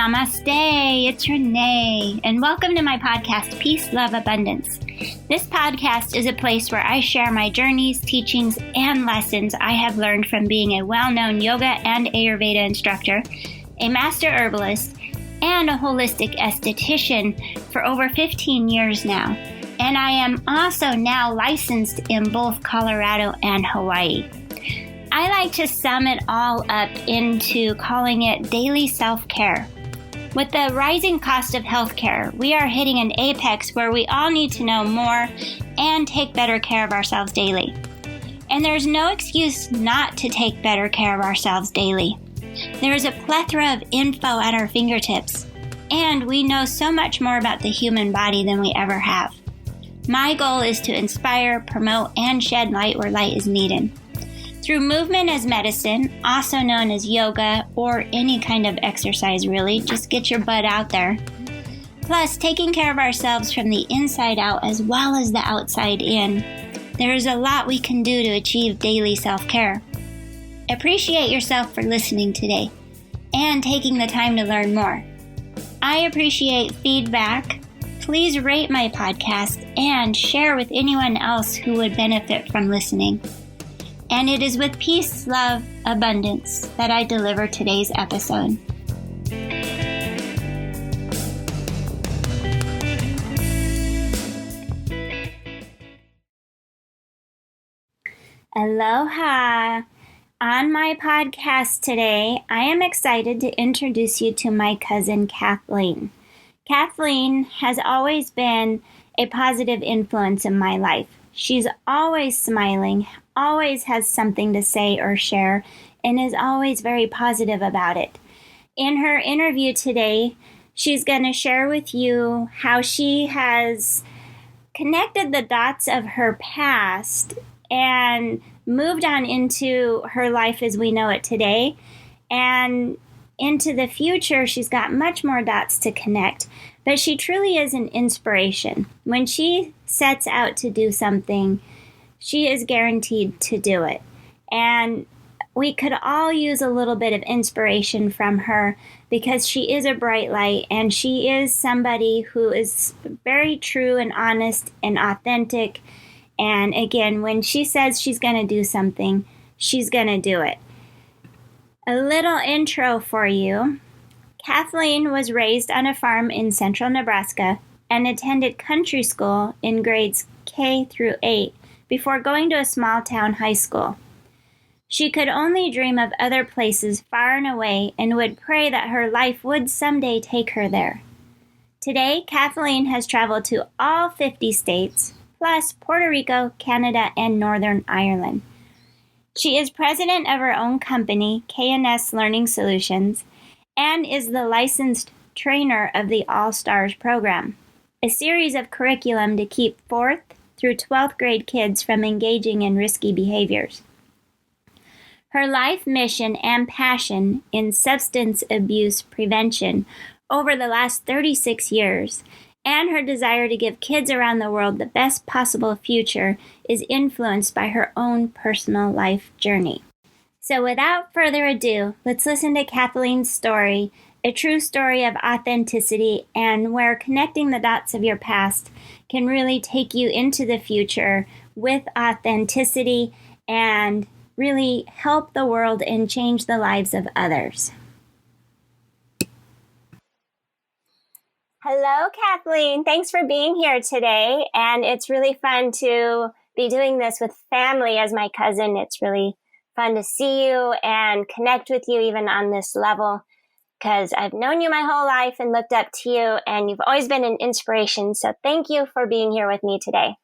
Namaste, it's Renee, and welcome to my podcast, Peace, Love, Abundance. This podcast is a place where I share my journeys, teachings, and lessons I have learned from being a well-known yoga and Ayurveda instructor, a master herbalist, and a holistic esthetician for over 15 years now. And I am also now licensed in both Colorado and Hawaii. I like to sum it all up into calling it daily self-care. With the rising cost of healthcare, we are hitting an apex where we all need to know more and take better care of ourselves daily. And there's no excuse not to take better care of ourselves daily. There is a plethora of info at our fingertips, and we know so much more about the human body than we ever have. My goal is to inspire, promote, and shed light where light is needed. Through movement as medicine, also known as yoga or any kind of exercise really, just get your butt out there. Plus, taking care of ourselves from the inside out as well as the outside in. There is a lot we can do to achieve daily self-care. Appreciate yourself for listening today and taking the time to learn more. I appreciate feedback. Please rate my podcast and share with anyone else who would benefit from listening. And it is with peace, love, abundance that I deliver today's episode. Aloha! On my podcast today, I am excited to introduce you to my cousin Kathleen. Kathleen has always been a positive influence in my life. She's always smiling, always has something to say or share, and is always very positive about it. In her interview today, she's going to share with you how she has connected the dots of her past and moved on into her life as we know it today. And into the future, she's got much more dots to connect. But she truly is an inspiration. When she sets out to do something, she is guaranteed to do it. And we could all use a little bit of inspiration from her because she is a bright light and she is somebody who is very true and honest and authentic. And again, when she says she's going to do something, she's going to do it. A little intro for you. Kathleen was raised on a farm in central Nebraska and attended country school in grades K through 8 before going to a small town high school. She could only dream of other places far and away and would pray that her life would someday take her there. Today, Kathleen has traveled to all 50 states, plus Puerto Rico, Canada, and Northern Ireland. She is president of her own company, K&S Learning Solutions, and is the licensed trainer of the All Stars program, a series of curriculum to keep 4th through 12th grade kids from engaging in risky behaviors. Her life mission and passion in substance abuse prevention over the last 36 years, and her desire to give kids around the world the best possible future is influenced by her own personal life journey. So without further ado, let's listen to Kathleen's story, a true story of authenticity and where connecting the dots of your past can really take you into the future with authenticity and really help the world and change the lives of others. Hello, Kathleen. Thanks for being here today. And it's really fun to be doing this with family as my cousin. It's really fun to see you and connect with you even on this level because I've known you my whole life and looked up to you and you've always been an inspiration. So thank you for being here with me today.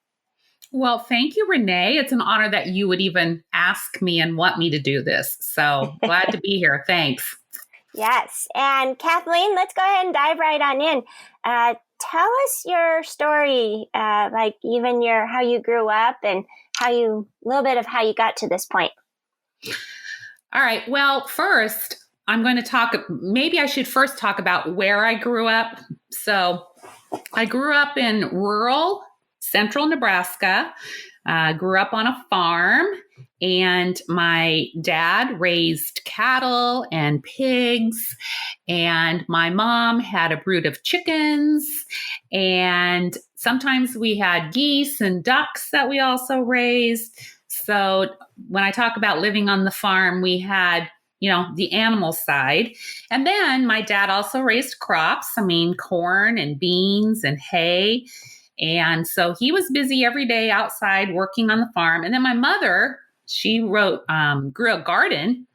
Well, thank you, Renee. It's an honor that you would even ask me and want me to do this. So glad to be here. Thanks. Yes. And Kathleen, let's go ahead and dive right on in. Tell us your story, like even how you grew up and a little bit of how you got to this point. All right. Well, first, maybe I should first talk about where I grew up. So I grew up in rural central Nebraska. Grew up on a farm, and my dad raised cattle and pigs, and my mom had a brood of chickens, and sometimes we had geese and ducks that we also raised. So when I talk about living on the farm, we had, the animal side. And then my dad also raised crops. I mean, corn and beans and hay. And so he was busy every day outside working on the farm. And then my mother, she grew a garden,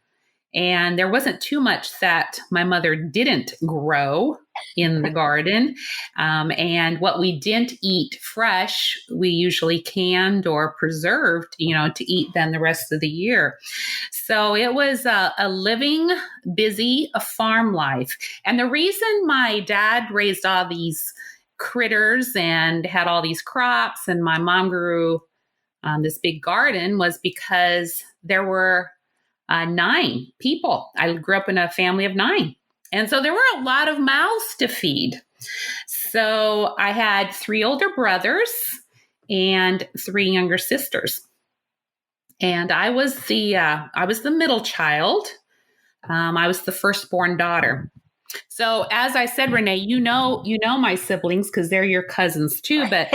and there wasn't too much that my mother didn't grow in the garden. And what we didn't eat fresh, we usually canned or preserved, to eat then the rest of the year. So it was a living, busy farm life. And the reason my dad raised all these critters and had all these crops, and my mom grew this big garden, was because there were 9 people. I grew up in a family of 9. And so there were a lot of mouths to feed. So I had 3 older brothers and 3 younger sisters. And I was the middle child. I was the firstborn daughter. So as I said, Renee, you know my siblings because they're your cousins too. But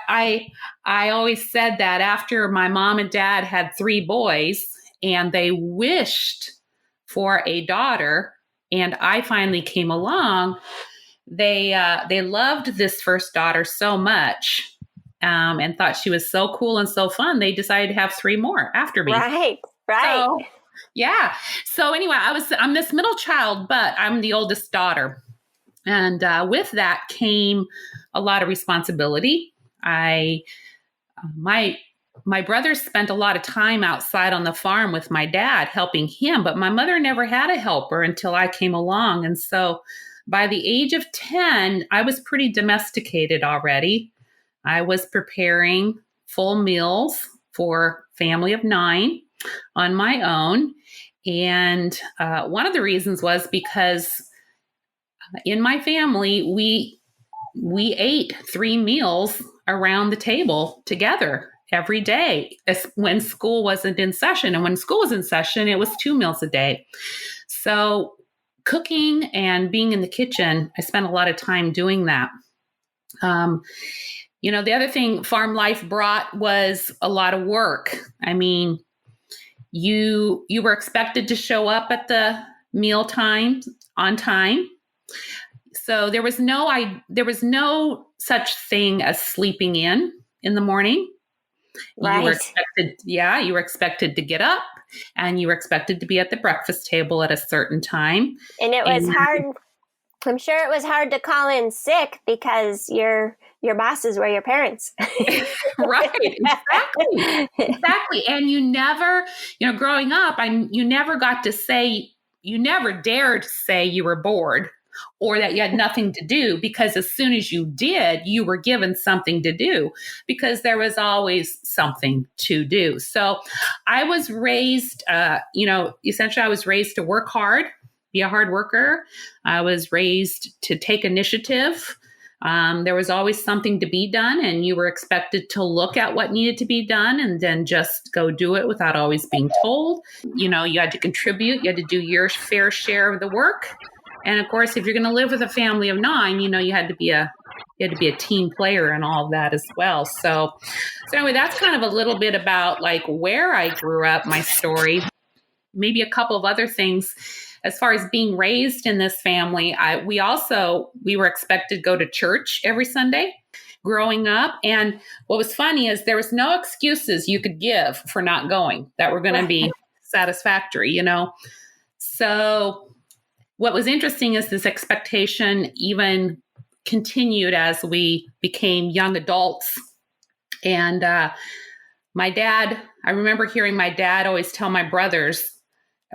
I always said that after my mom and dad had 3 boys and they wished for a daughter, and I finally came along, they loved this first daughter so much and thought she was so cool and so fun. They decided to have 3 more after me. Right. So, yeah. So anyway, I'm this middle child, but I'm the oldest daughter. And with that came a lot of responsibility. My brothers spent a lot of time outside on the farm with my dad, helping him, but my mother never had a helper until I came along. And so by the age of 10, I was pretty domesticated already. I was preparing full meals for a family of 9 on my own. And one of the reasons was because in my family, we ate 3 meals around the table together every day when school wasn't in session. And when school was in session, it was 2 meals a day. So cooking and being in the kitchen, I spent a lot of time doing that. The other thing farm life brought was a lot of work. I mean, you were expected to show up at the meal time on time. So there was no such thing as sleeping in the morning. Right. You were expected to get up, and you were expected to be at the breakfast table at a certain time. And it was hard. I'm sure it was hard to call in sick because your bosses were your parents. Right. Exactly. And you never, growing up, you never got to say, you never dared say you were bored or that you had nothing to do, because as soon as you did, you were given something to do because there was always something to do. So I was raised, essentially I was raised to work hard, be a hard worker. I was raised to take initiative. There was always something to be done, and you were expected to look at what needed to be done and then just go do it without always being told. You had to contribute. You had to do your fair share of the work. And of course, if you're going to live with a family of 9, you had to be a team player and all of that as well. So anyway, that's kind of a little bit about like where I grew up, my story. Maybe a couple of other things. As far as being raised in this family, we were expected to go to church every Sunday growing up. And what was funny is there was no excuses you could give for not going that were going to be satisfactory, So what was interesting is this expectation even continued as we became young adults. And my dad, I remember hearing my dad always tell my brothers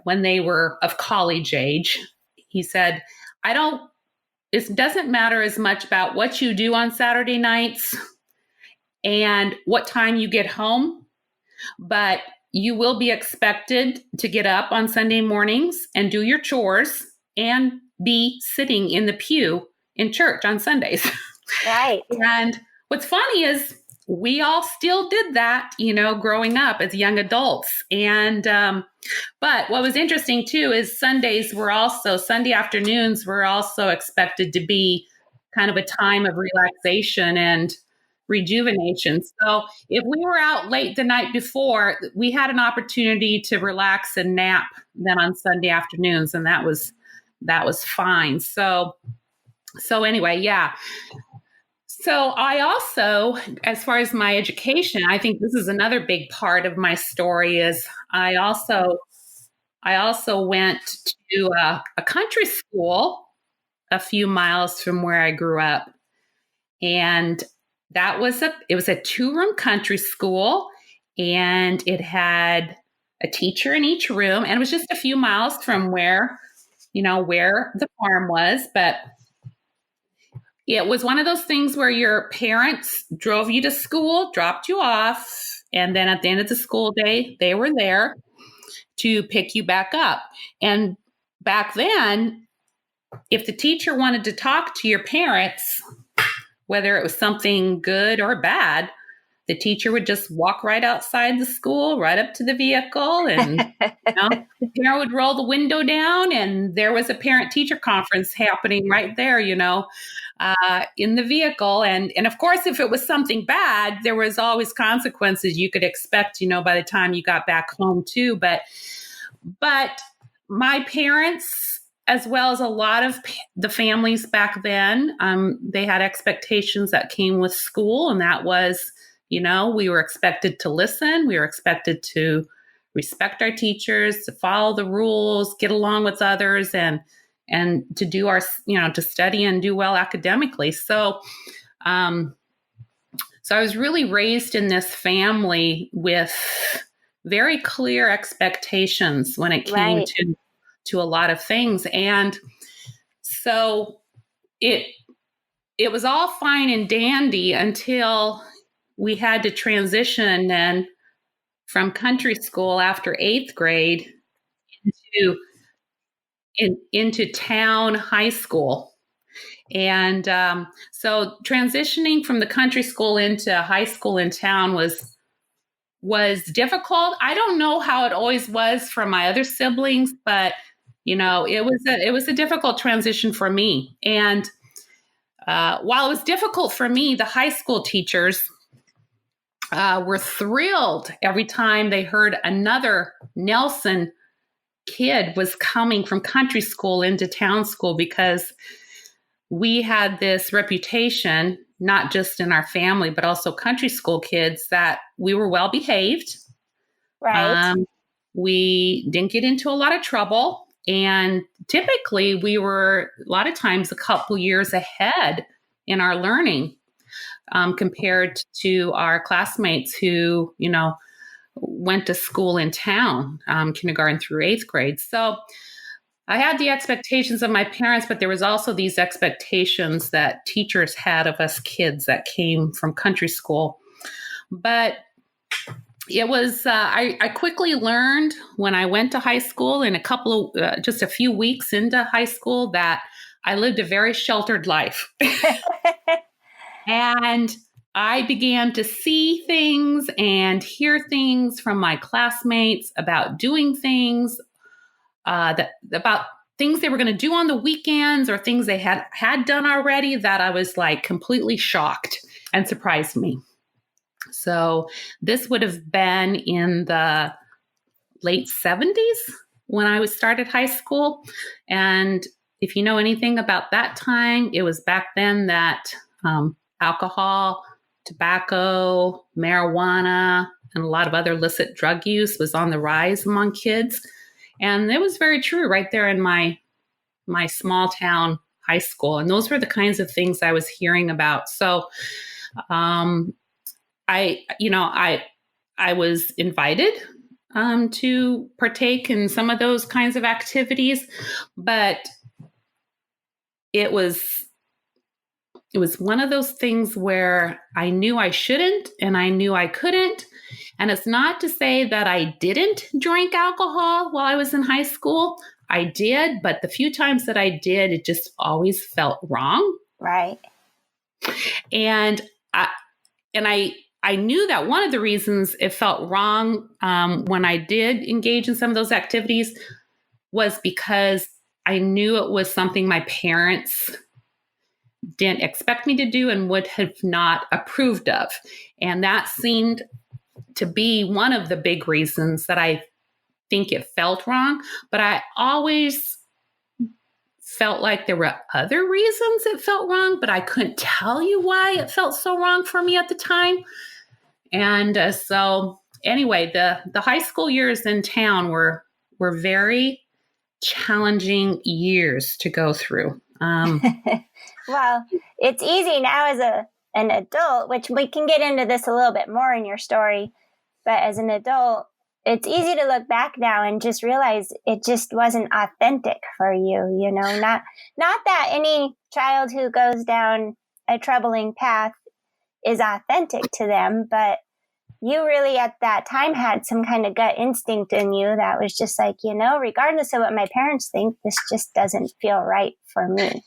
when they were of college age, he said, it doesn't matter as much about what you do on Saturday nights and what time you get home, but you will be expected to get up on Sunday mornings and do your chores and be sitting in the pew in church on Sundays. Right. And what's funny is we all still did that, growing up as young adults. And, but what was interesting too is Sunday afternoons were also expected to be kind of a time of relaxation and rejuvenation. So if we were out late the night before, we had an opportunity to relax and nap then on Sunday afternoons. And that was fine. So anyway, yeah. So I also, as far as my education, I think this is another big part of my story is I also went to a country school a few miles from where I grew up. And it was a 2-room country school, and it had a teacher in each room, and it was just a few miles from where the farm was, but it was one of those things where your parents drove you to school, dropped you off, and then at the end of the school day, they were there to pick you back up. And back then, if the teacher wanted to talk to your parents, whether it was something good or bad, the teacher would just walk right outside the school, right up to the vehicle, and the parent would roll the window down, and there was a parent-teacher conference happening right there, in the vehicle. And of course, if it was something bad, there was always consequences you could expect, by the time you got back home too. But my parents, as well as a lot of the families back then, they had expectations that came with school, and that was, we were expected to listen. We were expected to respect our teachers, to follow the rules, get along with others, and to do our, to study and do well academically. So I was really raised in this family with very clear expectations when it came to a lot of things. And so it was all fine and dandy until we had to transition then from country school after 8th grade into town high school. And so transitioning from the country school into high school in town was difficult. I don't know how it always was for my other siblings, but it was a difficult transition for me. And while it was difficult for me, the high school teachers were thrilled every time they heard another Nelson kid was coming from country school into town school, because we had this reputation, not just in our family, but also country school kids, that we were well behaved. Right. We didn't get into a lot of trouble. And typically we were a lot of times a couple years ahead in our learning compared to our classmates who, went to school in town, kindergarten through 8th grade. So I had the expectations of my parents, but there was also these expectations that teachers had of us kids that came from country school. But it was, I quickly learned when I went to high school, in just a few weeks into high school, that I lived a very sheltered life. And I began to see things and hear things from my classmates about doing things, about things they were going to do on the weekends, or things they had done already, that I was like completely shocked and surprised me. So this would have been in the late 70s when I started high school. And if you know anything about that time, it was back then that alcohol, tobacco, marijuana, and a lot of other illicit drug use was on the rise among kids. And it was very true right there in my small town high school. And those were the kinds of things I was hearing about. So I was invited to partake in some of those kinds of activities, but it was one of those things where I knew I shouldn't and I knew I couldn't. And it's not to say that I didn't drink alcohol while I was in high school. I did, but the few times that I did, it just always felt wrong. Right. And I I knew that one of the reasons it felt wrong when I did engage in some of those activities was because I knew it was something my parents didn't expect me to do and would have not approved of. And that seemed to be one of the big reasons that I think it felt wrong. But I always felt like there were other reasons it felt wrong, but I couldn't tell you why it felt so wrong for me at the time. And so anyway, the high school years in town were very challenging years to go through. Well, it's easy now as an adult, which we can get into this a little bit more in your story, but as an adult, it's easy to look back now and just realize it just wasn't authentic for you, you know, not that any child who goes down a troubling path is authentic to them, but you really at that time had some kind of gut instinct in you that was just like, you know, regardless of what my parents think, this just doesn't feel right for me.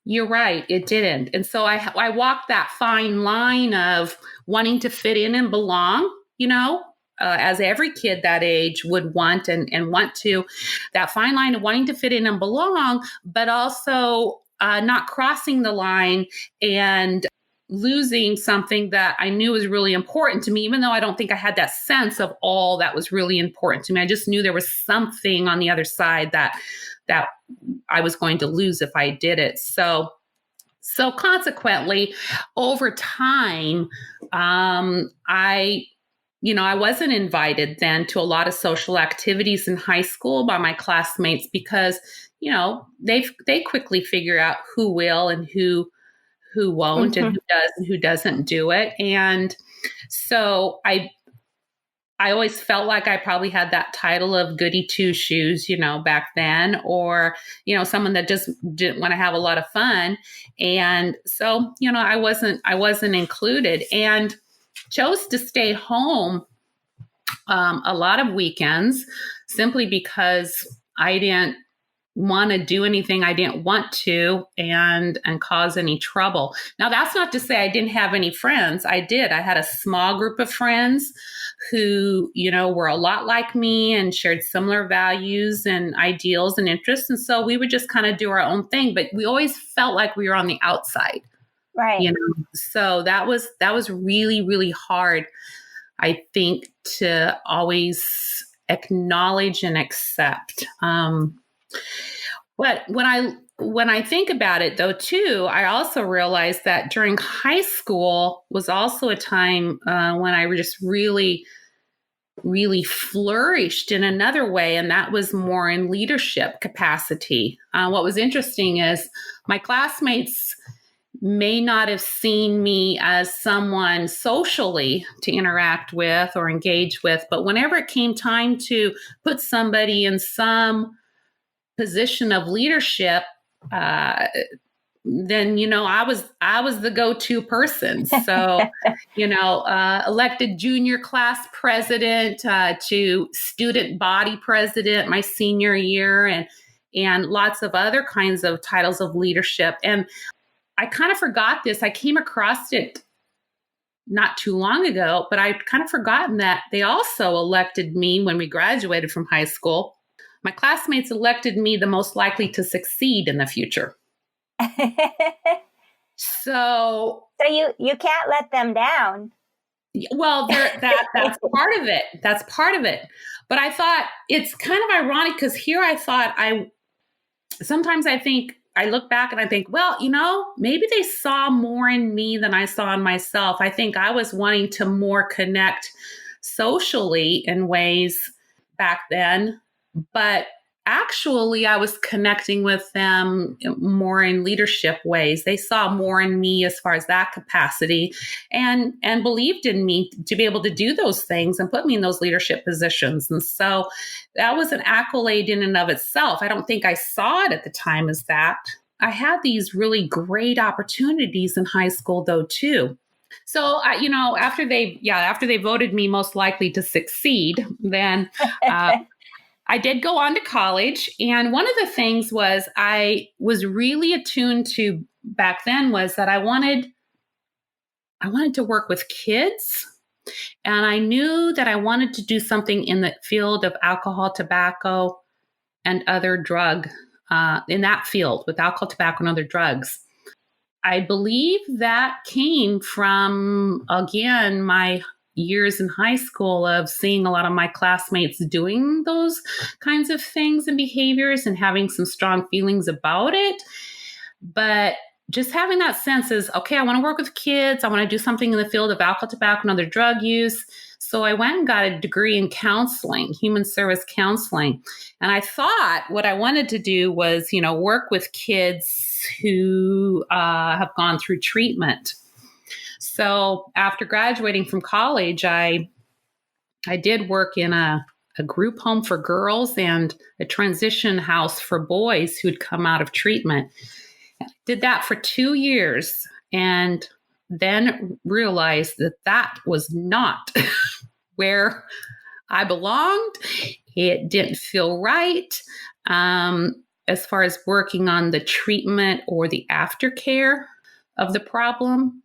You're right. It didn't. And so I walked that fine line of wanting to fit in and belong, you know, as every kid that age would want and want to, that fine line of wanting to fit in and belong, but also not crossing the line and losing something that I knew was really important to me, even though I don't think I had that sense of all that was really important to me. I just knew there was something on the other side that I was going to lose if I did it. So consequently, over time, I wasn't invited then to a lot of social activities in high school by my classmates because, you know, they quickly figure out who will and who won't and who does and who doesn't do it. And so I always felt like I probably had that title of goody two shoes, you know, back then, or, you know, someone that just didn't want to have a lot of fun. And so, you know, I wasn't included and chose to stay home a lot of weekends simply because I didn't want to do anything I didn't want to and cause any trouble. Now, that's not to say I didn't have any friends. I did. I had a small group of friends who, you know, were a lot like me and shared similar values and ideals and interests. And so we would just kind of do our own thing, but we always felt like we were on the outside. Right. You know, so that was really, really hard, I think, to always acknowledge and accept. But when I think about it, though, too, I also realized that during high school was also a time when I just really, really flourished in another way, and that was more in leadership capacity. What was interesting is my classmates may not have seen me as someone socially to interact with or engage with, but whenever it came time to put somebody in some position of leadership, then, you know, I was the go-to person. So, you know, elected junior class president to student body president my senior year and lots of other kinds of titles of leadership. And I kind of forgot this. I came across it not too long ago, but I'd kind of forgotten that they also elected me when we graduated from high school. My classmates elected me the most likely to succeed in the future. So you can't let them down. Well, that's part of it. That's part of it. But I thought it's kind of ironic because here I thought sometimes I think I look back and I think, well, you know, maybe they saw more in me than I saw in myself. I think I was wanting to more connect socially in ways back then, but actually I was connecting with them more in leadership ways. They saw more in me as far as that capacity and believed in me to be able to do those things and put me in those leadership positions. And so that was an accolade in and of itself. I don't think I saw it at the time as that. I had these really great opportunities in high school though, too. So, you know, after they voted me most likely to succeed, then I did go on to college. And one of the things I was really attuned to back then was that I wanted to work with kids And I knew that I wanted to do something in the field of alcohol, tobacco, and other in that field with alcohol, tobacco, and other drugs. I believe that came from, again, my years in high school of seeing a lot of my classmates doing those kinds of things and behaviors and having some strong feelings about it. But just having that sense is, okay, I want to work with kids. I want to do something in the field of alcohol, tobacco, and other drug use. So I went and got a degree in counseling, human service counseling. And I thought what I wanted to do was, work with kids who have gone through treatment. So after graduating from college, I did work in a group home for girls and a transition house for boys who'd come out of treatment. Did that for 2 years and then realized that was not where I belonged. It didn't feel right as far as working on the treatment or the aftercare of the problem.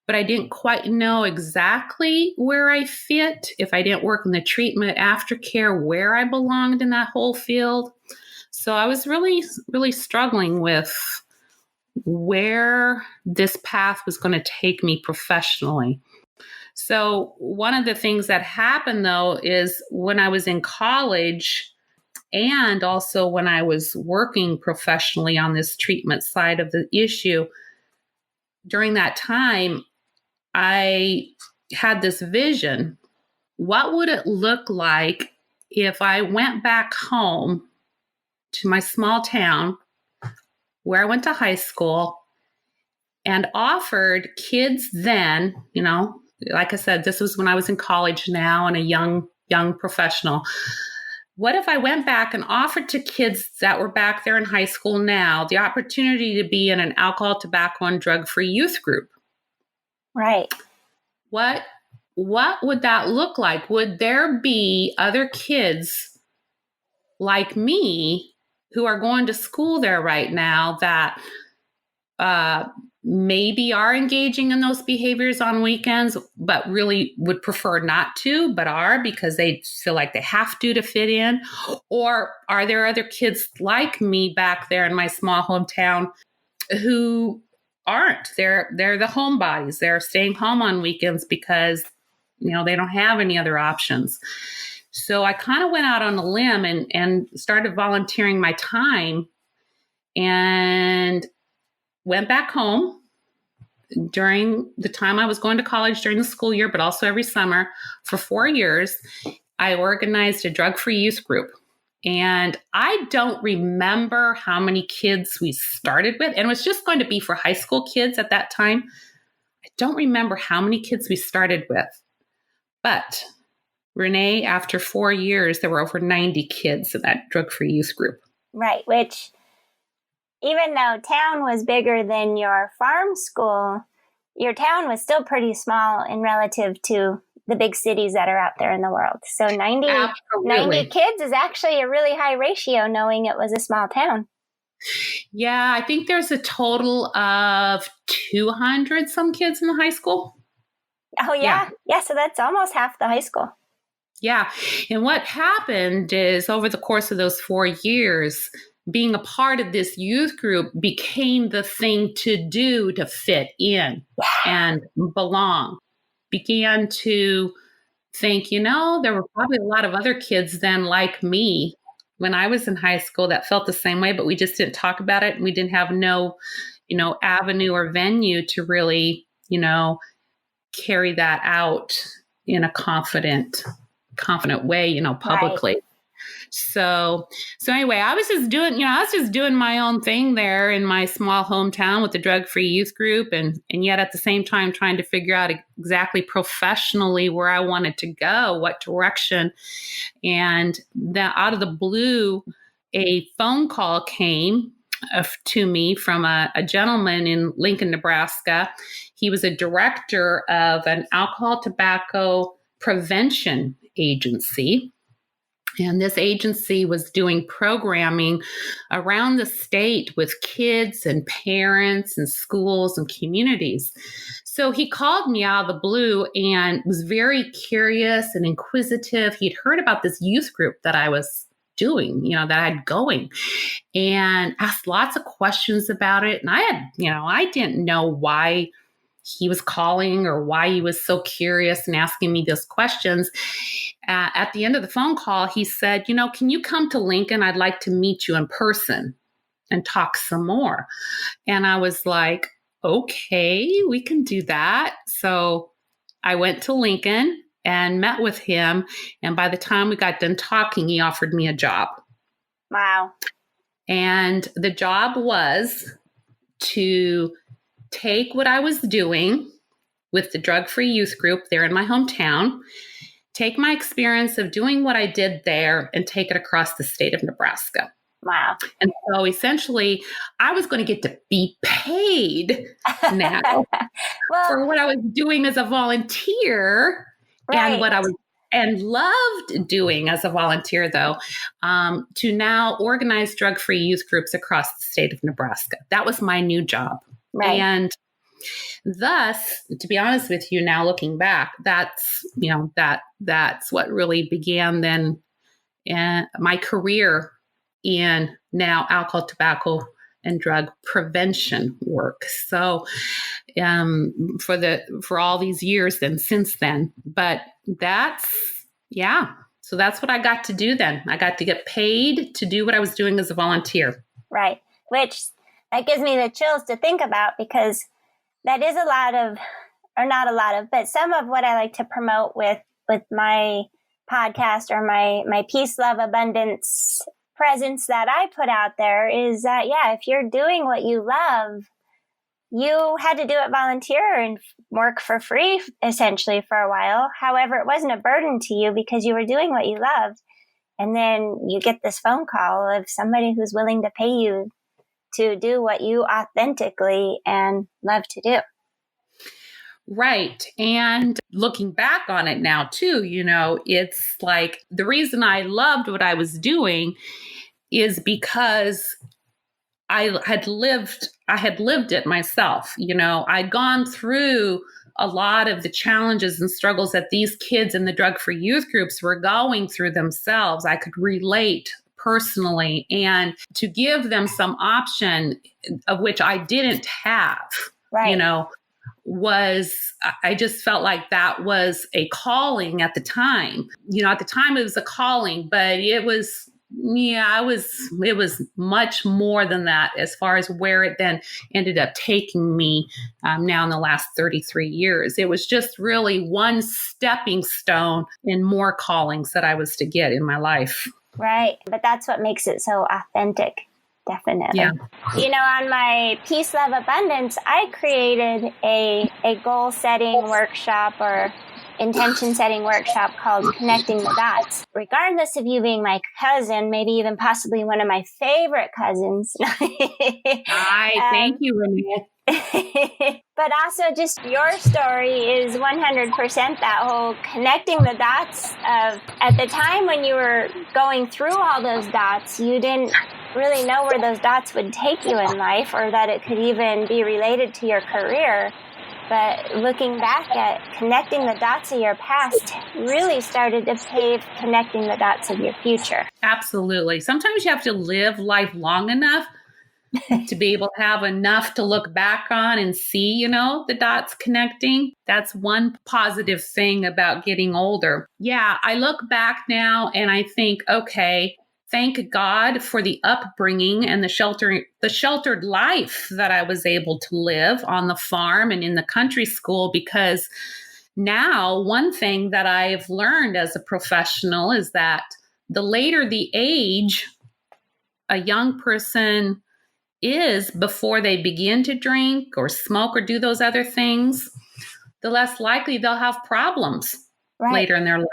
But I didn't quite know exactly where I fit. If I didn't work in the treatment aftercare, where I belonged in that whole field. So I was really, really struggling with where this path was going to take me professionally. So one of the things that happened, though, is when I was in college and also when I was working professionally on this treatment side of the issue, during that time, I had this vision. What would it look like if I went back home to my small town where I went to high school and offered kids then, like I said, this was when I was in college now and a young professional. What if I went back and offered to kids that were back there in high school now the opportunity to be in an alcohol, tobacco, and drug-free youth group? Right. What would that look like? Would there be other kids like me who are going to school there right now that maybe are engaging in those behaviors on weekends, but really would prefer not to, but are because they feel like they have to fit in? Or are there other kids like me back there in my small hometown who aren't? They're the homebodies. They're staying home on weekends because, they don't have any other options. So I kind of went out on a limb and started volunteering my time and went back home during the time I was going to college during the school year, but also every summer for 4 years. I organized a drug-free youth group. And I don't remember how many kids we started with. And it was just going to be for high school kids at that time. I don't remember how many kids we started with. But Renee, after 4 years, there were over 90 kids in that drug-free youth group. Right, which even though town was bigger than your farm school, your town was still pretty small in relative to the big cities that are out there in the world. So 90 kids is actually a really high ratio, knowing it was a small town. Yeah, I think there's a total of 200 some kids in the high school. Oh, yeah. Yeah, so that's almost half the high school. Yeah. And what happened is over the course of those 4 years, being a part of this youth group became the thing to do to fit in and belong. Began to think, there were probably a lot of other kids then like me when I was in high school that felt the same way, but we just didn't talk about it. And we didn't have no, avenue or venue to really, carry that out in a confident way, publicly. Right. So anyway, I was just doing my own thing there in my small hometown with the drug-free youth group, and yet at the same time trying to figure out exactly professionally where I wanted to go, what direction. And that out of the blue, a phone call came to me from a gentleman in Lincoln, Nebraska. He was a director of an alcohol tobacco prevention agency. And this agency was doing programming around the state with kids and parents and schools and communities. So he called me out of the blue and was very curious and inquisitive. He'd heard about this youth group that I was doing, that I had going, and asked lots of questions about it. And I didn't know why he was calling or why he was so curious and asking me those questions. At the end of the phone call, he said, can you come to Lincoln? I'd like to meet you in person and talk some more. And I was like, okay, we can do that. So I went to Lincoln and met with him. And by the time we got done talking, he offered me a job. Wow. And the job was to take what I was doing with the drug-free youth group there in my hometown, take my experience of doing what I did there and take it across the state of Nebraska. Wow. And so essentially, I was going to get to be paid now for what I was doing as a volunteer, right. and what I was and loved doing as a volunteer, though, to now organize drug-free youth groups across the state of Nebraska. That was my new job. Right. And thus, to be honest with you, now looking back, that's what really began then my career in now alcohol, tobacco, and drug prevention work. So for all these years then since then, but so that's what I got to do then. I got to get paid to do what I was doing as a volunteer. Right. Which that gives me the chills to think about, because that is but some of what I like to promote with my podcast or my peace, love, abundance presence that I put out there is that, if you're doing what you love, you had to do it volunteer and work for free, essentially, for a while. However, it wasn't a burden to you because you were doing what you loved. And then you get this phone call of somebody who's willing to pay you to do what you authentically and love to do. Right. And looking back on it now too, it's like the reason I loved what I was doing is because I had lived it myself. I'd gone through a lot of the challenges and struggles that these kids in the drug-free youth groups were going through themselves. I could relate personally, and to give them some option of which I didn't have, right. I just felt like that was a calling at the time. At the time it was a calling, but it was much more than that as far as where it then ended up taking me now in the last 33 years. It was just really one stepping stone in more callings that I was to get in my life. Right. But that's what makes it so authentic. Definitely. Yeah. On my Peace, Love, Abundance, I created a goal setting workshop or intention setting workshop called Connecting the Dots. Regardless of you being my cousin, maybe even possibly one of my favorite cousins. Hi, thank you, Renee. But also just your story is 100% that whole connecting the dots of, at the time when you were going through all those dots, you didn't really know where those dots would take you in life, or that it could even be related to your career. But looking back at connecting the dots of your past really started to pave connecting the dots of your future. Absolutely. Sometimes you have to live life long enough to be able to have enough to look back on and see, the dots connecting. That's one positive thing about getting older. Yeah, I look back now and I think, okay, thank God for the upbringing and the sheltered life that I was able to live on the farm and in the country school, because now one thing that I've learned as a professional is that the later the age a young person is before they begin to drink or smoke or do those other things, the less likely they'll have problems later in their life.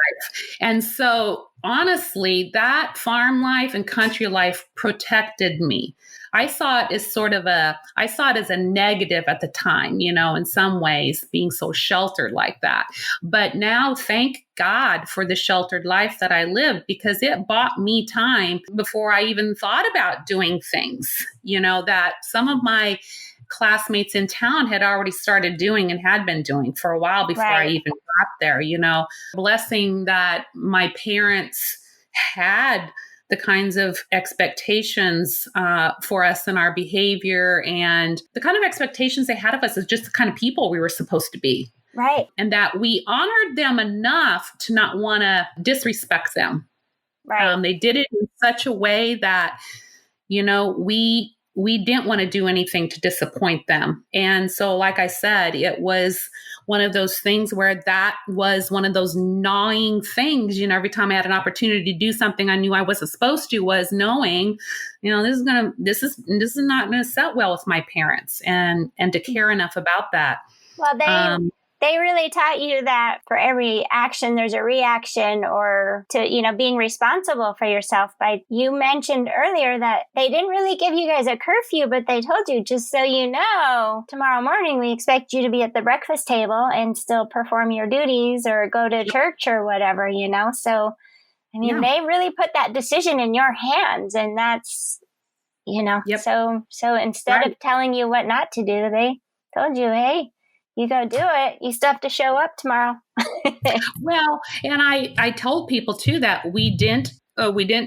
And so honestly, that farm life and country life protected me. I saw it as a negative at the time, in some ways, being so sheltered like that. But now, thank God for the sheltered life that I lived, because it bought me time before I even thought about doing things, that some of my classmates in town had already started doing and had been doing for a while before I even got there, blessing that my parents had the kinds of expectations for us and our behavior, and the kind of expectations they had of us as just the kind of people we were supposed to be. Right. And that we honored them enough to not want to disrespect them. Right. They did it in such a way that, we didn't want to do anything to disappoint them. And so, like I said, it was one of those things where that was one of those gnawing things, every time I had an opportunity to do something I knew I wasn't supposed to, was knowing, this is not going to set well with my parents, and to care enough about that. Well, they really taught you that for every action, there's a reaction, or to, being responsible for yourself. You mentioned earlier that they didn't really give you guys a curfew, but they told you, just so you know, tomorrow morning, we expect you to be at the breakfast table and still perform your duties or go to church or whatever, So, they really put that decision in your hands, and that's, Yep. So instead of telling you what not to do, they told you, hey, you go do it. You still have to show up tomorrow. Well, and I told people too that we didn't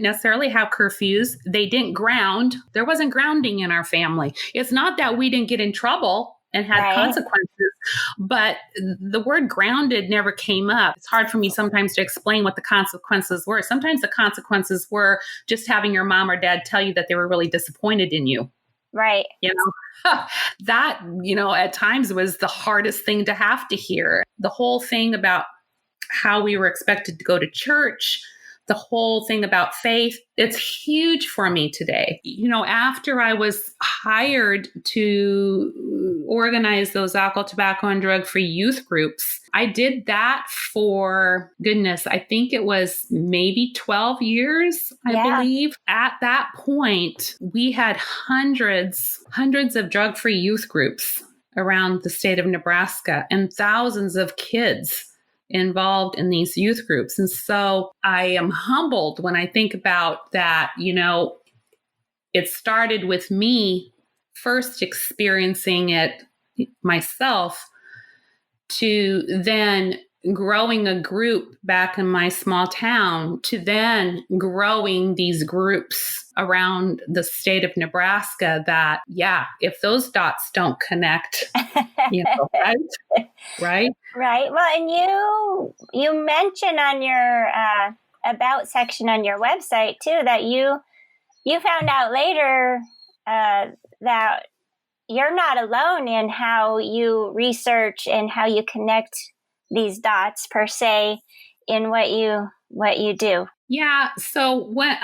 necessarily have curfews. They didn't ground. There wasn't grounding in our family. It's not that we didn't get in trouble and had consequences, but the word grounded never came up. It's hard for me sometimes to explain what the consequences were. Sometimes the consequences were just having your mom or dad tell you that they were really disappointed in you. Right. That, at times was the hardest thing to have to hear. The whole thing about how we were expected to go to church, the whole thing about faith, it's huge for me today. After I was hired to organize those alcohol, tobacco, and drug-free youth groups, I did that for, goodness, I think it was maybe 12 years, I believe. At that point, we had hundreds of drug-free youth groups around the state of Nebraska, and thousands of kids involved in these youth groups. And so I am humbled when I think about that. It started with me first experiencing it myself, to then growing a group back in my small town, to then growing these groups around the state of Nebraska, that, if those dots don't connect, right? Right. Well, and you mentioned on your about section on your website too, that you found out later that you're not alone in how you research and how you connect these dots per se in what you do. Yeah. So when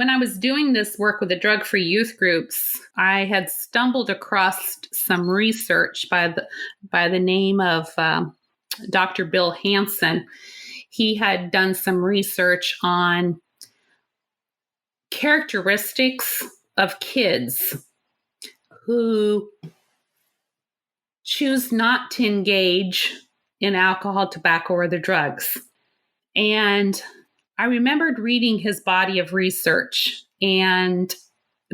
I was doing this work with the drug-free youth groups, I had stumbled across some research by the name of Dr. Bill Hansen. He had done some research on characteristics of kids who choose not to engage in alcohol, tobacco, or the drugs. And I remembered reading his body of research and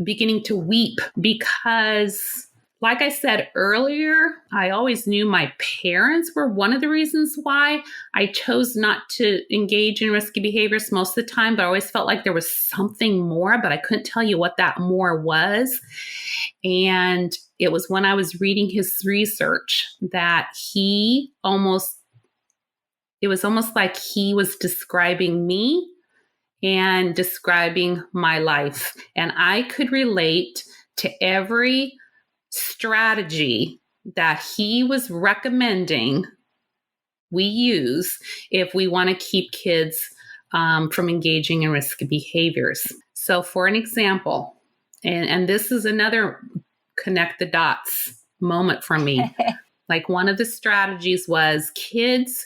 beginning to weep, because, like I said earlier, I always knew my parents were one of the reasons why I chose not to engage in risky behaviors most of the time, but I always felt like there was something more, but I couldn't tell you what that more was. And it was when I was reading his research that it was almost like he was describing me and describing my life. And I could relate to every strategy that he was recommending we use if we want to keep kids from engaging in risky behaviors. So for an example, and this is another connect the dots moment for me. Like, one of the strategies was kids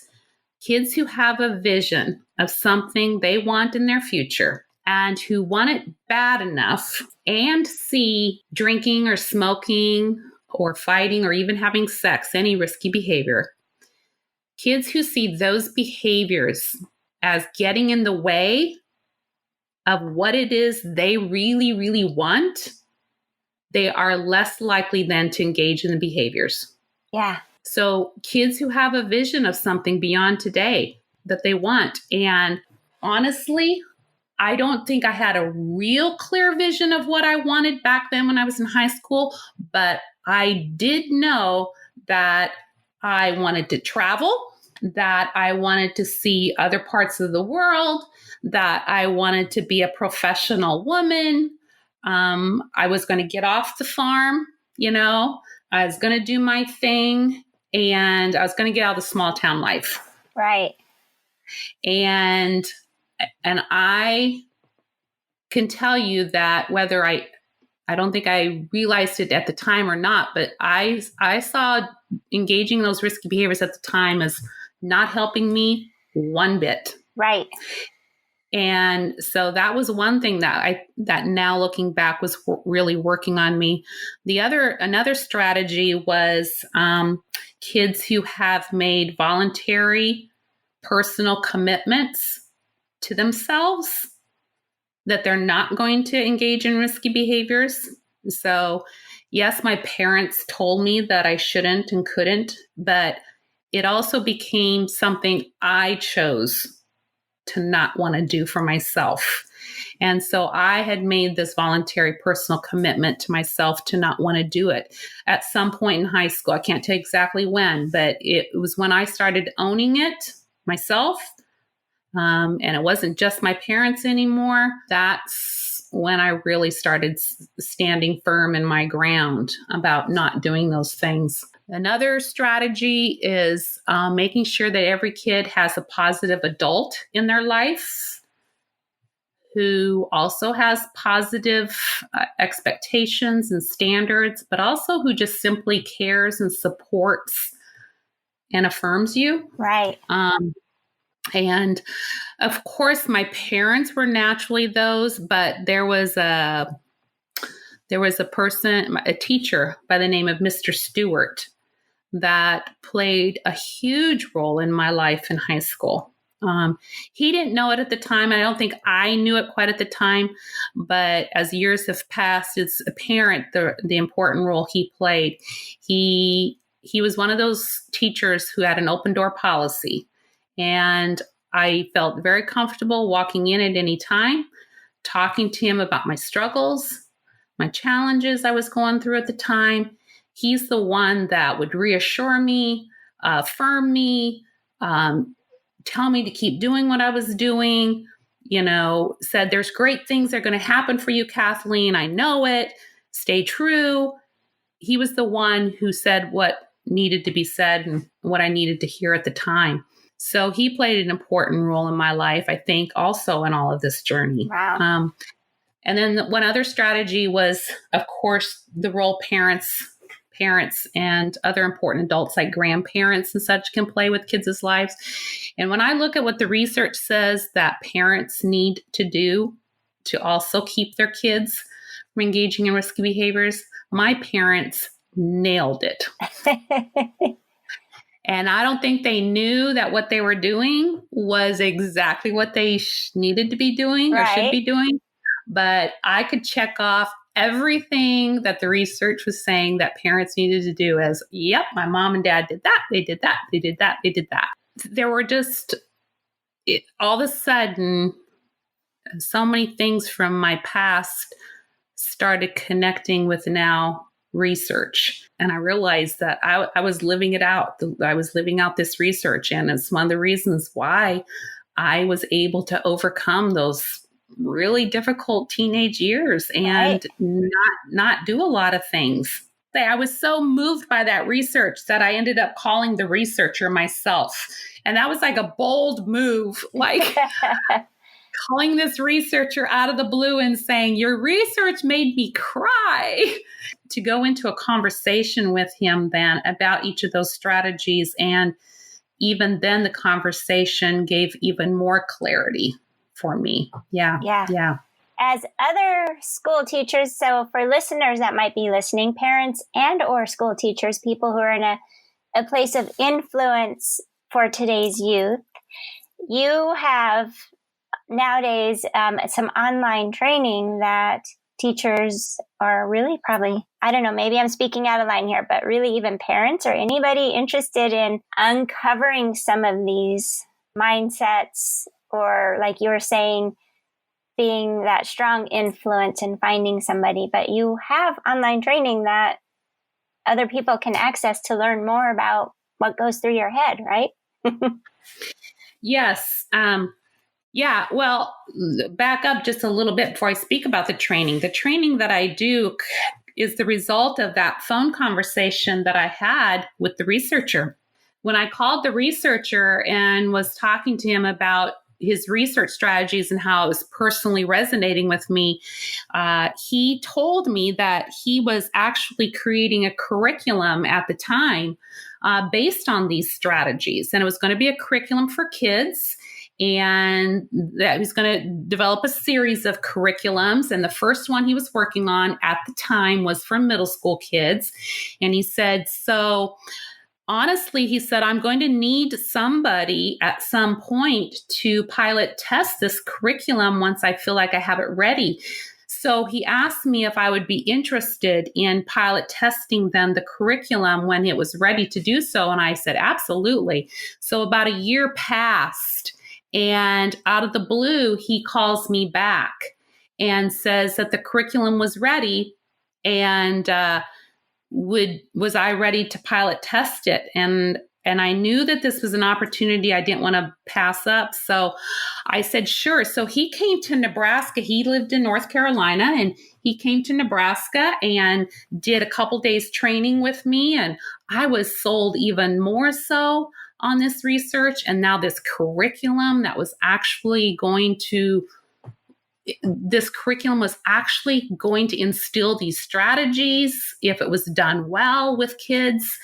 who have a vision of something they want in their future and who want it bad enough and see drinking or smoking or fighting or even having sex, any risky behavior, kids who see those behaviors as getting in the way of what it is they really, really want, they are less likely then to engage in the behaviors. Yeah. So kids who have a vision of something beyond today that they want. And honestly, I don't think I had a real clear vision of what I wanted back then when I was in high school, but I did know that I wanted to travel, that I wanted to see other parts of the world, that I wanted to be a professional woman. I was going to get off the farm, I was going to do my thing, and I was going to get out of the small town life. Right. And I can tell you that whether I don't think I realized it at the time or not, but I saw engaging in those risky behaviors at the time as not helping me one bit. Right. And so that was one thing that now looking back was really working on me. Another strategy was kids who have made voluntary personal commitments to themselves that they're not going to engage in risky behaviors. So yes, my parents told me that I shouldn't and couldn't, but it also became something I chose to not want to do for myself. And so I had made this voluntary personal commitment to myself to not want to do it at some point in high school. I can't tell exactly when, but it was when I started owning it myself. And it wasn't just my parents anymore. That's when I really started standing firm in my ground about not doing those things. Another strategy is making sure that every kid has a positive adult in their life who also has positive expectations and standards, but also who just simply cares and supports and affirms you. Right. And of course, my parents were naturally those, but there was a teacher by the name of Mr. Stewart that played a huge role in my life in high school. He didn't know it at the time. I don't think I knew it quite at the time, but as years have passed, it's apparent the important role he played. He was one of those teachers who had an open door policy. And I felt very comfortable walking in at any time, talking to him about my struggles, my challenges I was going through at the time. He's the one that would reassure me, affirm me, tell me to keep doing what I was doing, said there's great things that are going to happen for you, Kathleen. I know it. Stay true. He was the one who said what needed to be said and what I needed to hear at the time. So he played an important role in my life, I think, also in all of this journey. Wow. And then one other strategy was, of course, the role parents and other important adults like grandparents and such can play with kids' lives. And when I look at what the research says that parents need to do to also keep their kids from engaging in risky behaviors, my parents nailed it. And I don't think they knew that what they were doing was exactly what they needed to be doing or should be doing. But I could check off everything that the research was saying that parents needed to do as, yep, my mom and dad did that. They did that. They did that. They did that. There were just, all of a sudden, so many things from my past started connecting with now research. And I realized that I was living it out. I was living out this research. And it's one of the reasons why I was able to overcome those really difficult teenage years and not do a lot of things. I was so moved by that research that I ended up calling the researcher myself. And that was like a bold move, like calling this researcher out of the blue and saying, your research made me cry, to go into a conversation with him then about each of those strategies and even then the conversation gave even more clarity for me. Yeah. As other school teachers, so for listeners that might be listening, parents and or school teachers, people who are in a place of influence for today's youth, you have nowadays some online training that teachers are really probably, I don't know, maybe I'm speaking out of line here, but really even parents or anybody interested in uncovering some of these mindsets, or like you were saying, being that strong influence and finding somebody. But you have online training that other people can access to learn more about what goes through your head, right? Yes. Yeah. Well, back up just a little bit before I speak about the training. The training that I do is the result of that phone conversation that I had with the researcher. When I called the researcher and was talking to him about his research strategies and how it was personally resonating with me, he told me that he was actually creating a curriculum at the time based on these strategies. And it was going to be a curriculum for kids, and that he was going to develop a series of curriculums. And the first one he was working on at the time was for middle school kids. And he said, so honestly, he said, I'm going to need somebody at some point to pilot test this curriculum once I feel like I have it ready. So he asked me if I would be interested in pilot testing then the curriculum when it was ready to do so. And I said, absolutely. So about a year passed, and out of the blue, he calls me back and says that the curriculum was ready, and was I ready to pilot test it? And I knew that this was an opportunity I didn't want to pass up. So I said, sure. So he came to Nebraska. He lived in North Carolina, and he came to Nebraska and did a couple days training with me. And I was sold even more so on this research. And now this curriculum that was actually going to instill these strategies if it was done well with kids.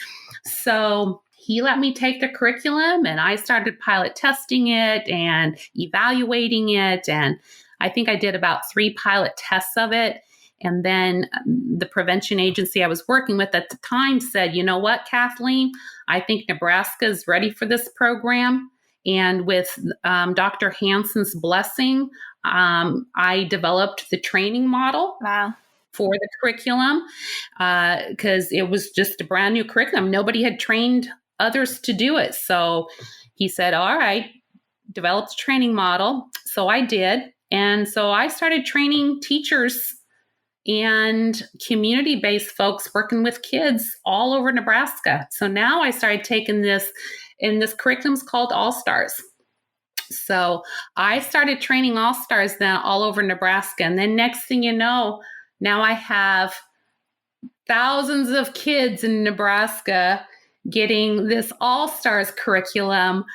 So he let me take the curriculum, and I started pilot testing it and evaluating it. And I think I did about 3 pilot tests of it. And then the prevention agency I was working with at the time said, you know what, Kathleen, I think Nebraska is ready for this program. And with Dr. Hansen's blessing, I developed the training model. Wow. For the curriculum, because it was just a brand new curriculum. Nobody had trained others to do it. So he said, all right, develop the training model. So I did. And so I started training teachers and community-based folks working with kids all over Nebraska. So now I started taking this, and this curriculum's called All Stars. So I started training All Stars then all over Nebraska. And then next thing you know, now I have thousands of kids in Nebraska getting this All Stars curriculum,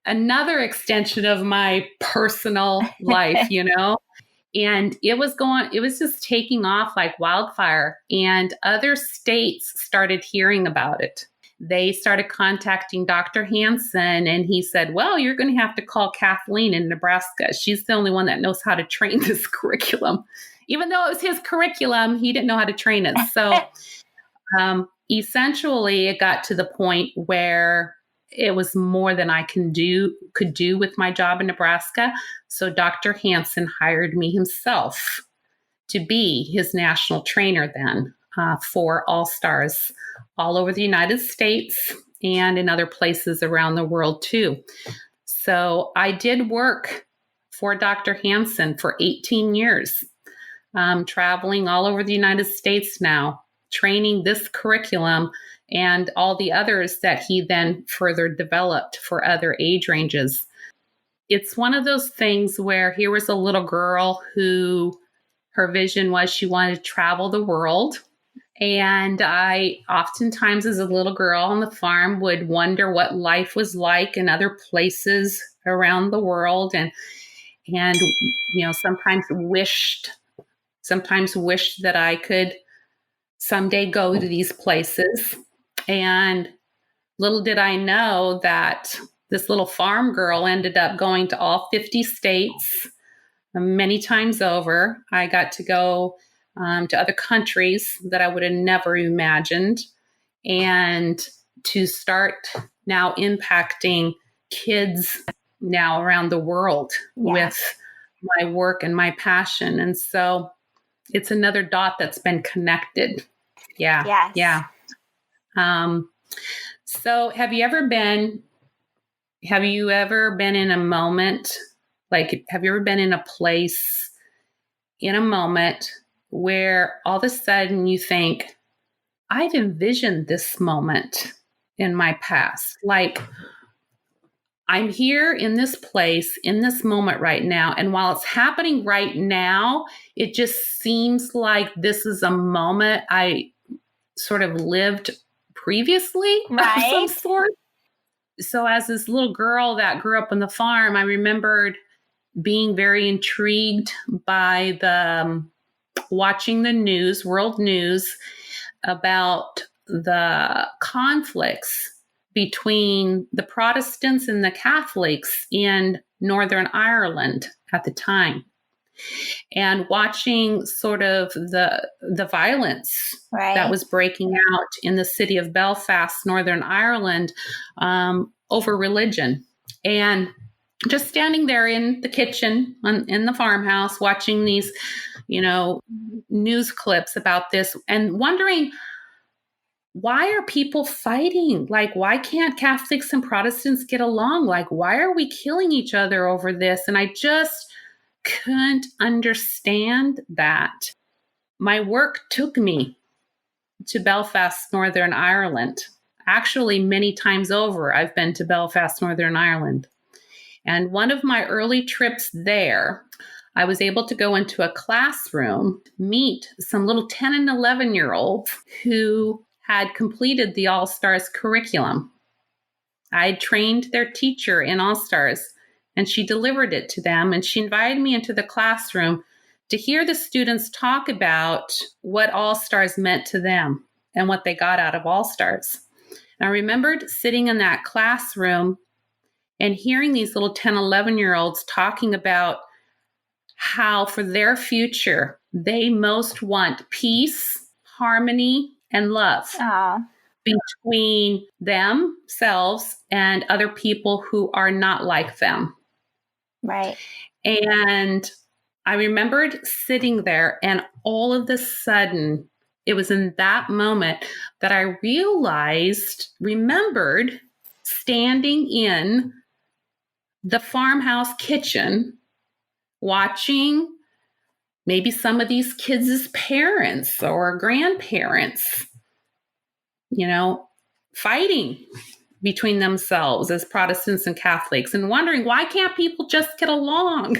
another extension of my personal life, you know? And it was just taking off like wildfire. And other states started hearing about it. They started contacting Dr. Hansen, and he said, well, you're going to have to call Kathleen in Nebraska. She's the only one that knows how to train this curriculum. Even though it was his curriculum, he didn't know how to train it. So essentially, it got to the point where it was more than I could do with my job in Nebraska. So Dr. Hansen hired me himself to be his national trainer then for All Stars all over the United States and in other places around the world too. So I did work for Dr. Hansen for 18 years. Traveling all over the United States now, training this curriculum and all the others that he then further developed for other age ranges. It's one of those things where here was a little girl who her vision was she wanted to travel the world. And I oftentimes as a little girl on the farm would wonder what life was like in other places around the world. And you know, sometimes wished that I could someday go to these places. And little did I know that this little farm girl ended up going to all 50 states many times over. I got to go to other countries that I would have never imagined, and to start now impacting kids now around the world with my work and my passion. And so it's another dot that's been connected. Yeah. Yes. Yeah. So have you ever been in a moment, like, have you ever been in a place, in a moment where all of a sudden you think, I've envisioned this moment in my past. Like, I'm here in this place, in this moment right now. And while it's happening right now, it just seems like this is a moment I sort of lived previously of some sort. So as this little girl that grew up on the farm, I remembered being very intrigued by watching the news, world news, about the conflicts between the Protestants and the Catholics in Northern Ireland at the time, and watching sort of the violence that was breaking out in the city of Belfast, Northern Ireland, over religion. And just standing there in the kitchen in the farmhouse, watching these, news clips about this, and wondering, why are people fighting? Like, why can't Catholics and Protestants get along? Like, why are we killing each other over this? And I just couldn't understand that. My work took me to Belfast, Northern Ireland. Actually, many times over, I've been to Belfast, Northern Ireland. And one of my early trips there, I was able to go into a classroom, meet some little 10 and 11-year-olds who had completed the All-Stars curriculum. I trained their teacher in All-Stars, and she delivered it to them. And she invited me into the classroom to hear the students talk about what All-Stars meant to them and what they got out of All-Stars. And I remembered sitting in that classroom and hearing these little 10, 11-year-olds talking about how for their future, they most want peace, harmony, and love between themselves and other people who are not like them. Right. And I remembered sitting there, and all of a sudden, it was in that moment that I remembered standing in the farmhouse kitchen, watching maybe some of these kids' parents or grandparents, fighting between themselves as Protestants and Catholics, and wondering, why can't people just get along?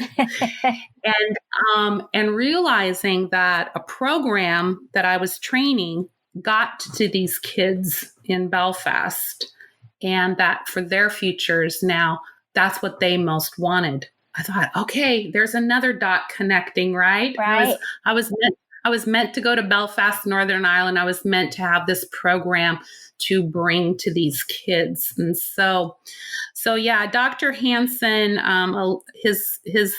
And realizing that a program that I was training got to these kids in Belfast, and that for their futures now, that's what they most wanted. I thought, okay, there's another dot connecting, right? Right. I was meant to go to Belfast, Northern Ireland. I was meant to have this program to bring to these kids. And so yeah, Dr. Hansen, his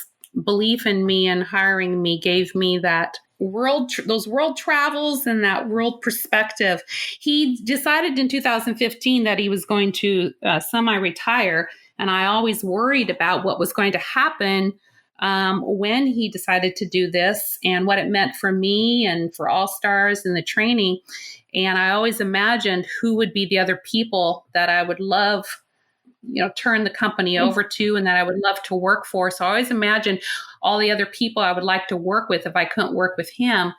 belief in me and hiring me gave me that those world travels and that world perspective. He decided in 2015 that he was going to semi-retire. And I always worried about what was going to happen when he decided to do this and what it meant for me and for All Stars and the training. And I always imagined who would be the other people that I would love, turn the company over to, and that I would love to work for. So I always imagined all the other people I would like to work with if I couldn't work with him.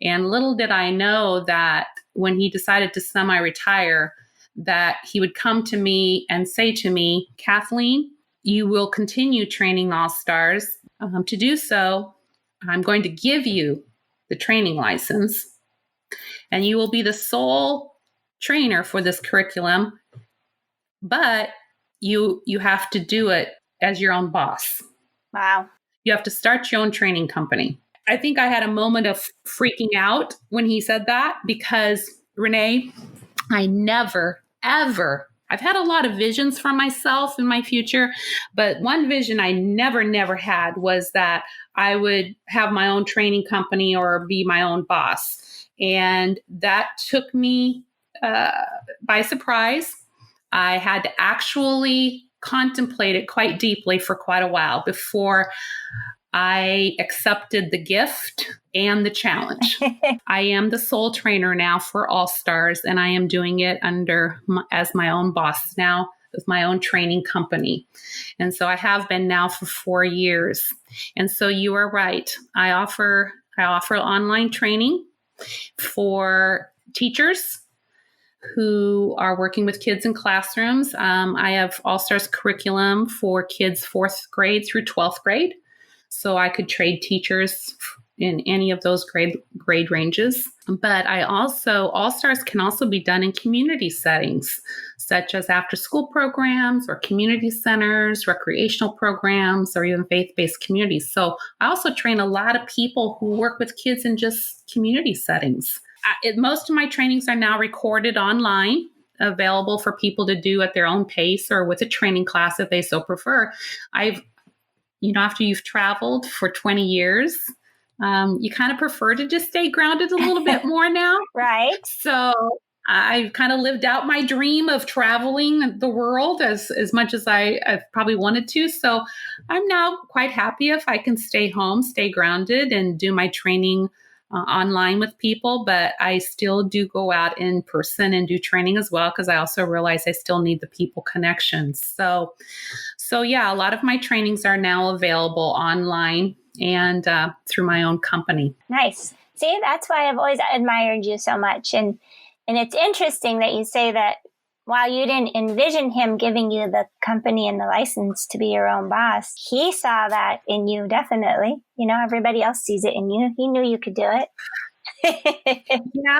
And little did I know that when he decided to semi-retire, that he would come to me and say to me, Kathleen, you will continue training All Stars. To do so, I'm going to give you the training license, and you will be the sole trainer for this curriculum, but you have to do it as your own boss. Wow. You have to start your own training company. I think I had a moment of freaking out when he said that, because Renee, I never, ever I've had a lot of visions for myself in my future, but one vision I never had was that I would have my own training company or be my own boss. And that took me by surprise. I had to actually contemplate it quite deeply for quite a while before I accepted the gift and the challenge. I am the sole trainer now for All Stars, and I am doing it as my own boss now with my own training company. And so I have been now for 4 years. And so you are right. I offer online training for teachers who are working with kids in classrooms. I have All Stars curriculum for kids 4th grade through 12th grade. So I could trade teachers in any of those grade ranges. But All Stars can also be done in community settings, such as after school programs or community centers, recreational programs, or even faith-based communities. So I also train a lot of people who work with kids in just community settings. Most of my trainings are now recorded online, available for people to do at their own pace or with a training class if they so prefer. After you've traveled for 20 years, you kind of prefer to just stay grounded a little bit more now. Right. So I've kind of lived out my dream of traveling the world as much as I've probably wanted to. So I'm now quite happy if I can stay home, stay grounded, and do my training online with people, but I still do go out in person and do training as well, because I also realize I still need the people connections. So yeah, a lot of my trainings are now available online and through my own company. Nice. See, that's why I've always admired you so much. And it's interesting that you say that while you didn't envision him giving you the company and the license to be your own boss, he saw that in you, definitely. Everybody else sees it in you. He knew you could do it. Yeah.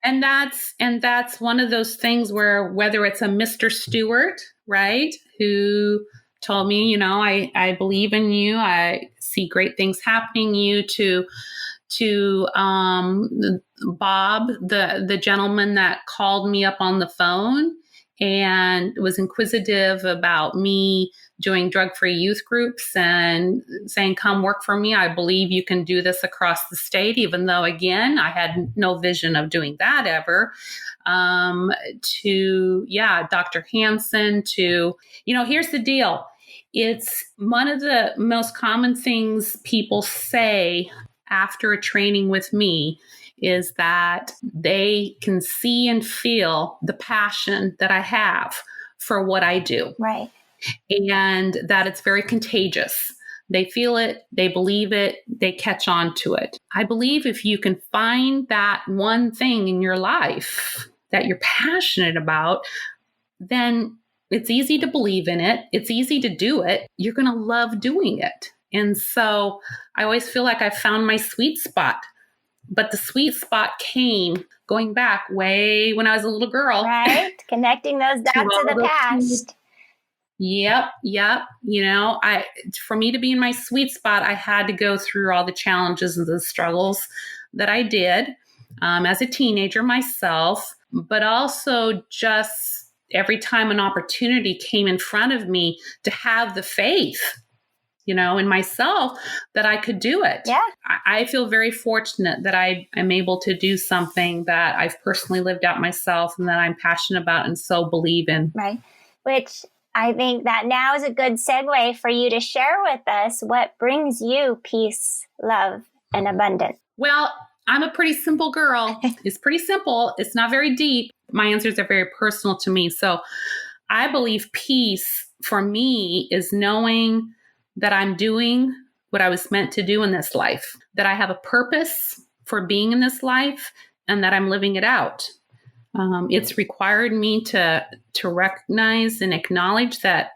And that's one of those things where, whether it's a Mr. Stewart, right, who told me, I believe in you, I see great things happening in you, to Bob, the gentleman that called me up on the phone and was inquisitive about me doing drug-free youth groups and saying, come work for me. I believe you can do this across the state, even though, again, I had no vision of doing that ever. To Dr. Hansen, here's the deal. It's one of the most common things people say after a training with me is that they can see and feel the passion that I have for what I do. Right. And that it's very contagious. They feel it, they believe it, they catch on to it. I believe if you can find that one thing in your life that you're passionate about, then it's easy to believe in it. It's easy to do it. You're going to love doing it. And so I always feel like I found my sweet spot. But the sweet spot came going back way when I was a little girl. Right. Connecting those dots of the past. Yep. For me to be in my sweet spot, I had to go through all the challenges and the struggles that I did as a teenager myself, but also just every time an opportunity came in front of me, to have the faith in myself that I could do it. Yeah. I feel very fortunate that I am able to do something that I've personally lived out myself and that I'm passionate about and so believe in. Right. Which I think that now is a good segue for you to share with us what brings you peace, love, and abundance. Well, I'm a pretty simple girl. It's pretty simple. It's not very deep. My answers are very personal to me. So I believe peace for me is knowing that I'm doing what I was meant to do in this life, that I have a purpose for being in this life, and that I'm living it out. It's required me to recognize and acknowledge that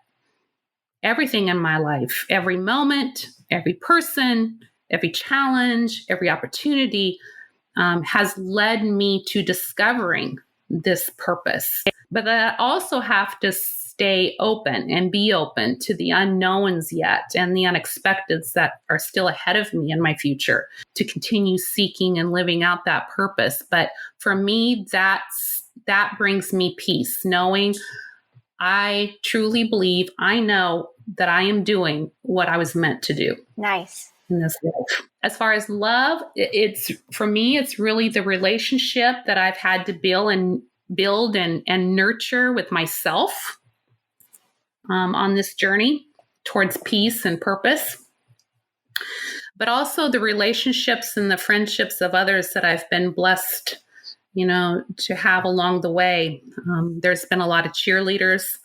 everything in my life, every moment, every person, every challenge, every opportunity has led me to discovering this purpose. But I also have to stay open and be open to the unknowns yet and the unexpecteds that are still ahead of me in my future, to continue seeking and living out that purpose. But for me, that brings me peace, knowing I truly believe I know that I am doing what I was meant to do. Nice. In this life. As far as love, it's for me, it's really the relationship that I've had to build and nurture with myself on this journey towards peace and purpose. But also the relationships and the friendships of others that I've been blessed, to have along the way. There's been a lot of cheerleaders.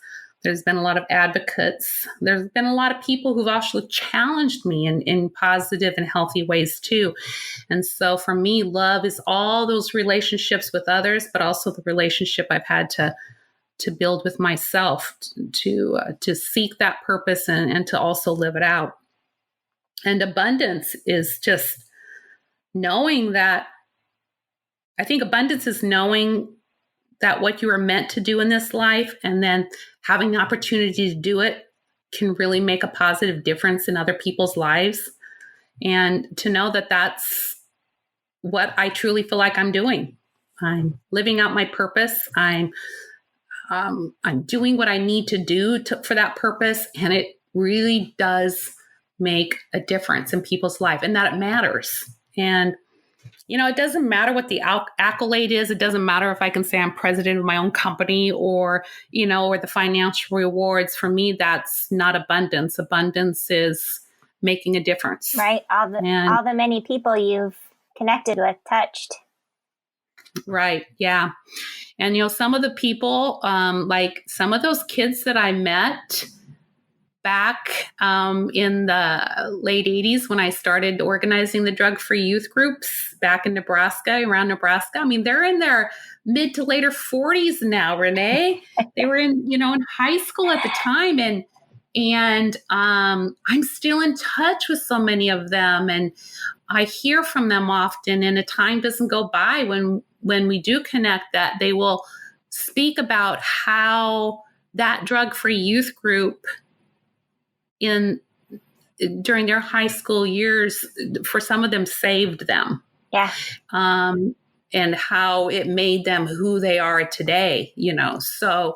There's been a lot of advocates. There's been a lot of people who've actually challenged me in positive and healthy ways too. And so for me, love is all those relationships with others, but also the relationship I've had to build with myself to seek that purpose and to also live it out. And abundance is just knowing that, I think abundance is knowing that what you are meant to do in this life and then having the opportunity to do it can really make a positive difference in other people's lives. And to know that that's what I truly feel like I'm doing. I'm living out my purpose. I'm doing what I need to do for that purpose. And it really does make a difference in people's life and that it matters. And it doesn't matter what the accolade is. It doesn't matter if I can say I'm president of my own company or the financial rewards. For me, that's not abundance. Abundance is making a difference. Right. All the many people you've connected with, touched. Right. Yeah. And, some of the people, like some of those kids that I met back in the late 80s when I started organizing the drug-free youth groups back in Nebraska, around Nebraska. I mean, they're in their mid to later 40s now, Renee. They were in high school at the time. And I'm still in touch with so many of them. And I hear from them often, and a time doesn't go by when we do connect that they will speak about how that drug-free youth group during their high school years, for some of them, saved them. Yeah. And how it made them who they are today, So,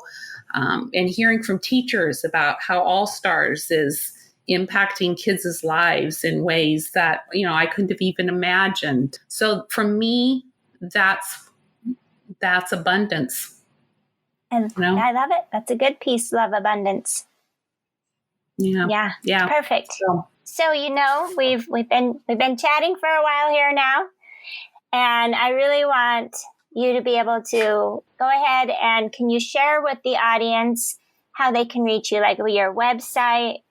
and hearing from teachers about how All Stars is impacting kids' lives in ways that, I couldn't have even imagined. So for me, that's abundance. And I love it. That's a good piece, love abundance. Yeah. Perfect. So we've been chatting for a while here now, and I really want you to be able to go ahead and can you share with the audience how they can reach you, like your website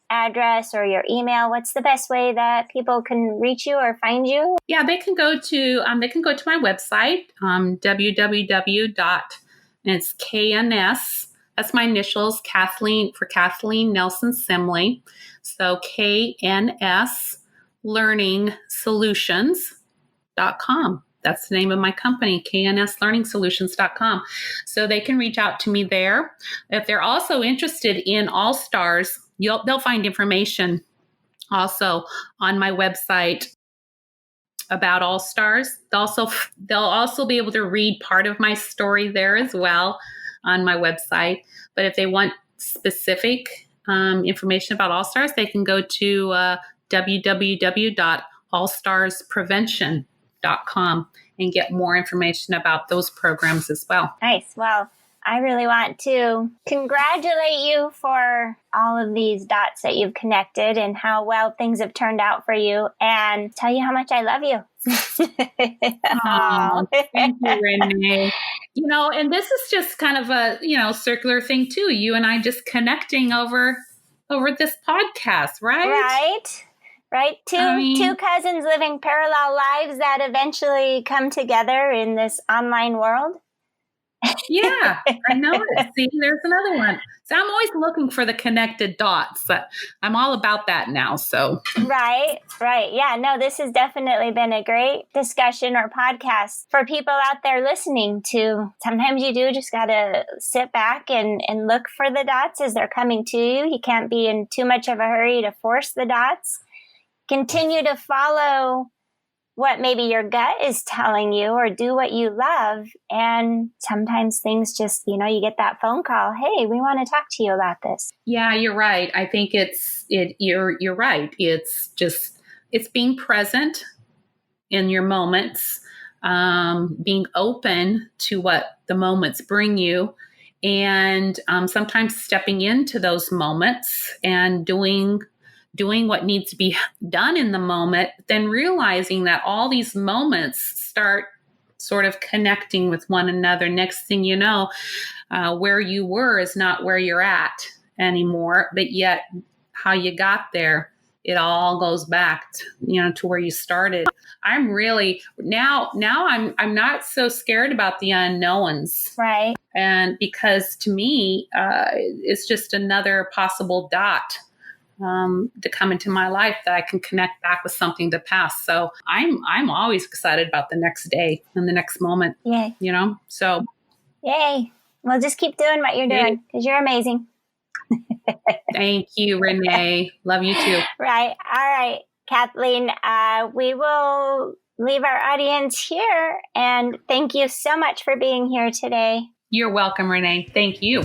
address or your email? What's the best way that people can reach you or find you? Yeah, they can go to my website, www. And it's KNS. That's my initials, Kathleen, for Kathleen Nelson-Simley. So KNS Learning Solutions.com. That's the name of my company, knslearningsolutions.com. So they can reach out to me there. If they're also interested in All Stars, they'll find information also on my website about All Stars. They'll also be able to read part of my story there as well on my website. But if they want specific information about All Stars, they can go to www.allstarsprevention.com and get more information about those programs as well. Nice. Well, I really want to congratulate you for all of these dots that you've connected and how well things have turned out for you, and tell you how much I love you. Oh, thank you, Renee. And this is just kind of a, circular thing too. You and I just connecting over this podcast, right? Right. Two cousins living parallel lives that eventually come together in this online world. Yeah, I know it. See, there's another one. So I'm always looking for the connected dots. I'm all about that now. So Right. Yeah, no, this has definitely been a great discussion or podcast for people out there listening to. Sometimes you do just got to sit back and look for the dots as they're coming to you. You can't be in too much of a hurry to force the dots. Continue to follow what maybe your gut is telling you, or do what you love. And sometimes things just, you get that phone call. Hey, we want to talk to you about this. Yeah, you're right. I think you're right. It's being present in your moments, being open to what the moments bring you, and sometimes stepping into those moments and doing what needs to be done in the moment, then realizing that all these moments start sort of connecting with one another. Next thing you know, where you were is not where you're at anymore, but yet how you got there, it all goes back to where you started. I'm really now I'm not so scared about the unknowns. Right. And because to me, it's just another possible dot to come into my life that I can connect back with something to pass. So I'm always excited about the next day and the next moment. Yay. So yay. Well, just keep doing what you're doing, because you're amazing. Thank you, Renee. Love you too. Right. All right, Kathleen, we will leave our audience here, and thank you so much for being here today. You're welcome, Renee. Thank you.